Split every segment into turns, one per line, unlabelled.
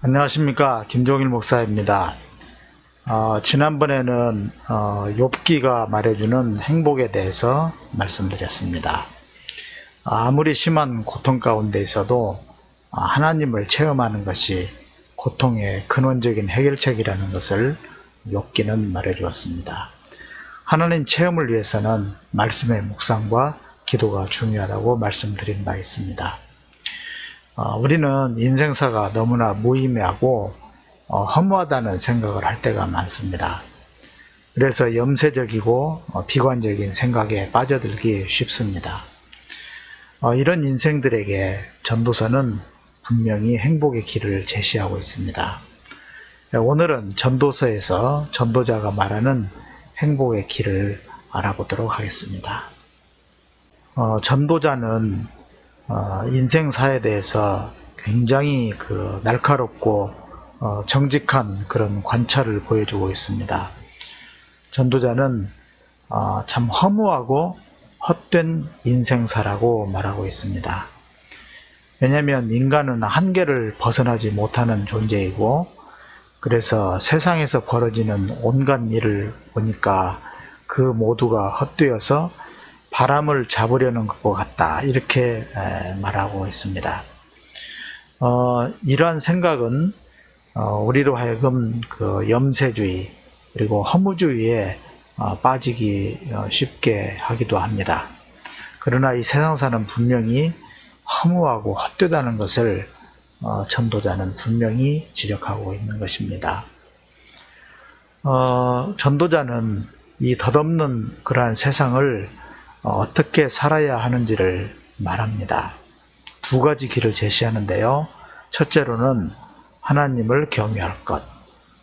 안녕하십니까, 김종일 목사입니다. 지난번에는 욥기가 말해주는 행복에 대해서 말씀드렸습니다. 아무리 심한 고통 가운데 있어도 하나님을 체험하는 것이 고통의 근원적인 해결책이라는 것을 욥기는 말해주었습니다. 하나님 체험을 위해서는 말씀의 묵상과 기도가 중요하다고 말씀드린 바 있습니다. 우리는 인생사가 너무나 무의미하고 허무하다는 생각을 할 때가 많습니다. 그래서 염세적이고 비관적인 생각에 빠져들기 쉽습니다. 이런 인생들에게 전도서는 분명히 행복의 길을 제시하고 있습니다. 오늘은 전도서에서 전도자가 말하는 행복의 길을 알아보도록 하겠습니다. 전도자는 인생사에 대해서 굉장히 날카롭고 정직한 그런 관찰을 보여주고 있습니다. 전도자는 참 허무하고 헛된 인생사라고 말하고 있습니다. 왜냐하면 인간은 한계를 벗어나지 못하는 존재이고, 그래서 세상에서 벌어지는 온갖 일을 보니까 그 모두가 헛되어서 바람을 잡으려는 것과 같다, 이렇게 말하고 있습니다. 이러한 생각은 우리로 하여금 염세주의 그리고 허무주의에 빠지기 쉽게 하기도 합니다. 그러나 이 세상사는 분명히 허무하고 헛되다는 것을 전도자는 분명히 지적하고 있는 것입니다. 전도자는 이 덧없는 그러한 세상을 어떻게 살아야 하는지를 말합니다. 두 가지 길을 제시하는데요. 첫째로는 하나님을 경외할 것,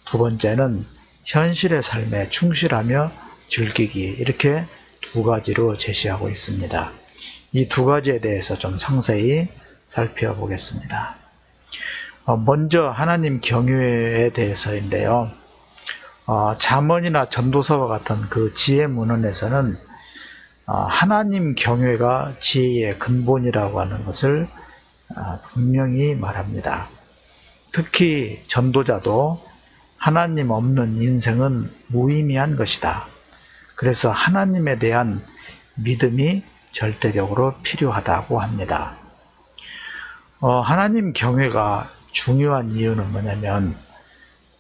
두 번째는 현실의 삶에 충실하며 즐기기, 이렇게 두 가지로 제시하고 있습니다. 이 두 가지에 대해서 좀 상세히 살펴보겠습니다. 먼저 하나님 경외에 대해서인데요. 잠언이나 전도서와 같은 그 지혜문헌에서는 하나님 경외가 지혜의 근본이라고 하는 것을 분명히 말합니다. 특히 전도자도 하나님 없는 인생은 무의미한 것이다. 그래서 하나님에 대한 믿음이 절대적으로 필요하다고 합니다. 하나님 경외가 중요한 이유는 뭐냐면,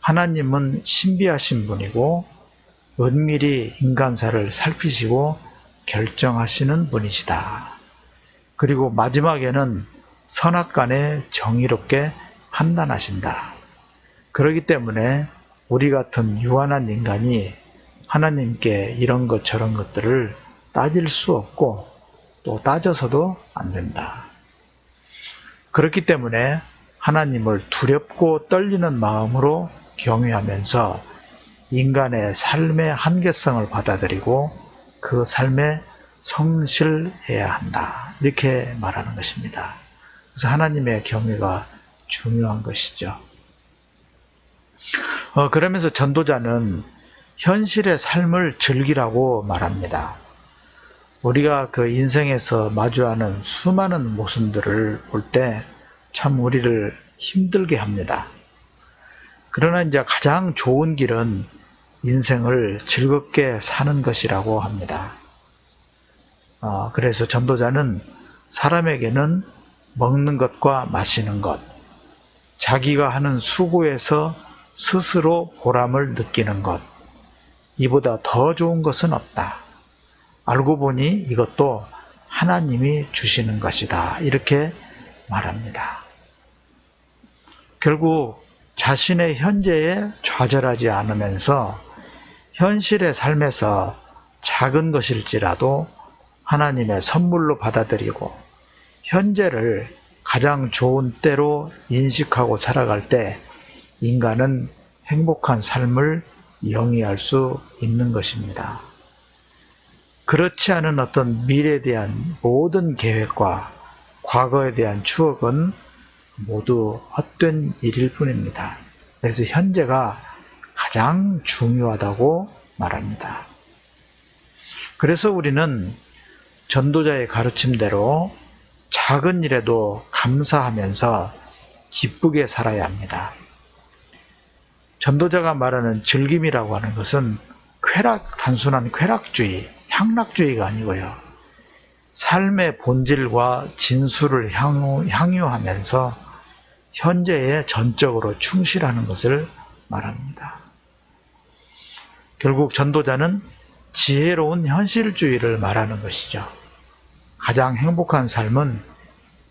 하나님은 신비하신 분이고 은밀히 인간사를 살피시고 결정하시는 분이시다. 그리고 마지막에는 선악간에 정의롭게 판단하신다. 그렇기 때문에 우리 같은 유한한 인간이 하나님께 이런 것 저런 것들을 따질 수 없고 또 따져서도 안 된다. 그렇기 때문에 하나님을 두렵고 떨리는 마음으로 경외하면서 인간의 삶의 한계성을 받아들이고 그 삶에 성실해야 한다, 이렇게 말하는 것입니다. 그래서 하나님의 경외가 중요한 것이죠. 그러면서 전도자는 현실의 삶을 즐기라고 말합니다. 우리가 그 인생에서 마주하는 수많은 모순들을 볼 때 참 우리를 힘들게 합니다. 그러나 이제 가장 좋은 길은 인생을 즐겁게 사는 것이라고 합니다. 그래서 전도자는 사람에게는 먹는 것과 마시는 것, 자기가 하는 수고에서 스스로 보람을 느끼는 것, 이보다 더 좋은 것은 없다. 알고 보니 이것도 하나님이 주시는 것이다, 이렇게 말합니다. 결국 자신의 현재에 좌절하지 않으면서 현실의 삶에서 작은 것일지라도 하나님의 선물로 받아들이고 현재를 가장 좋은 때로 인식하고 살아갈 때 인간은 행복한 삶을 영위할 수 있는 것입니다. 그렇지 않은 어떤 미래에 대한 모든 계획과 과거에 대한 추억은 모두 헛된 일일 뿐입니다. 그래서 현재가 가장 중요하다고 말합니다. 그래서 우리는 전도자의 가르침대로 작은 일에도 감사하면서 기쁘게 살아야 합니다. 전도자가 말하는 즐김이라고 하는 것은 단순한 쾌락주의, 향락주의가 아니고요. 삶의 본질과 진수를 향유하면서 현재에 전적으로 충실하는 것을 말합니다. 결국 전도자는 지혜로운 현실주의를 말하는 것이죠. 가장 행복한 삶은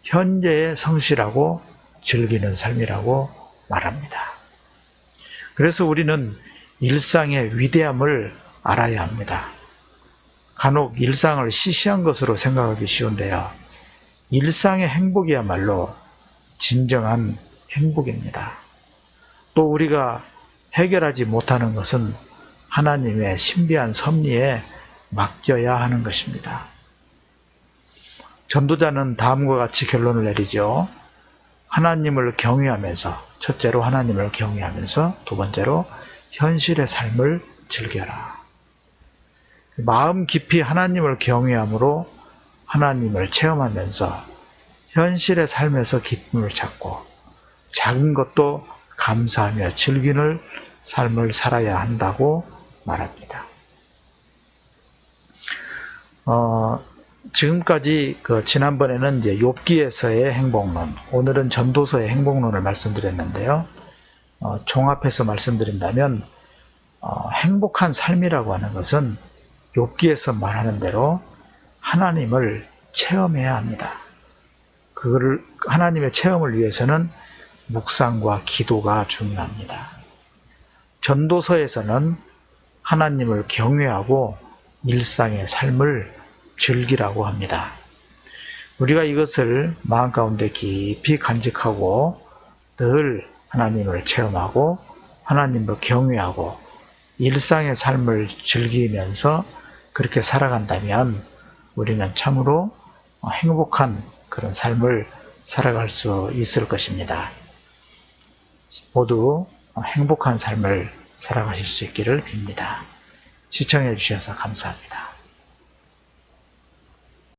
현재에 성실하고 즐기는 삶이라고 말합니다. 그래서 우리는 일상의 위대함을 알아야 합니다. 간혹 일상을 시시한 것으로 생각하기 쉬운데요. 일상의 행복이야말로 진정한 행복입니다. 또 우리가 해결하지 못하는 것은 하나님의 신비한 섭리에 맡겨야 하는 것입니다. 전도자는 다음과 같이 결론을 내리죠. 하나님을 경외하면서, 첫째로 하나님을 경외하면서, 두 번째로 현실의 삶을 즐겨라. 마음 깊이 하나님을 경외함으로 하나님을 체험하면서 현실의 삶에서 기쁨을 찾고 작은 것도 감사하며 즐기는 삶을 살아야 한다고 말합니다. 지금까지 지난번에는 이제 욥기에서의 행복론, 오늘은 전도서의 행복론을 말씀드렸는데요. 종합해서 말씀드린다면 행복한 삶이라고 하는 것은 욥기에서 말하는 대로 하나님을 체험해야 합니다. 그거를 하나님의 체험을 위해서는 묵상과 기도가 중요합니다. 전도서에서는 하나님을 경외하고 일상의 삶을 즐기라고 합니다. 우리가 이것을 마음 가운데 깊이 간직하고 늘 하나님을 체험하고 하나님을 경외하고 일상의 삶을 즐기면서 그렇게 살아간다면 우리는 참으로 행복한 그런 삶을 살아갈 수 있을 것입니다. 모두 행복한 삶을 살아가실 수 있기를 빕니다. 시청해 주셔서 감사합니다.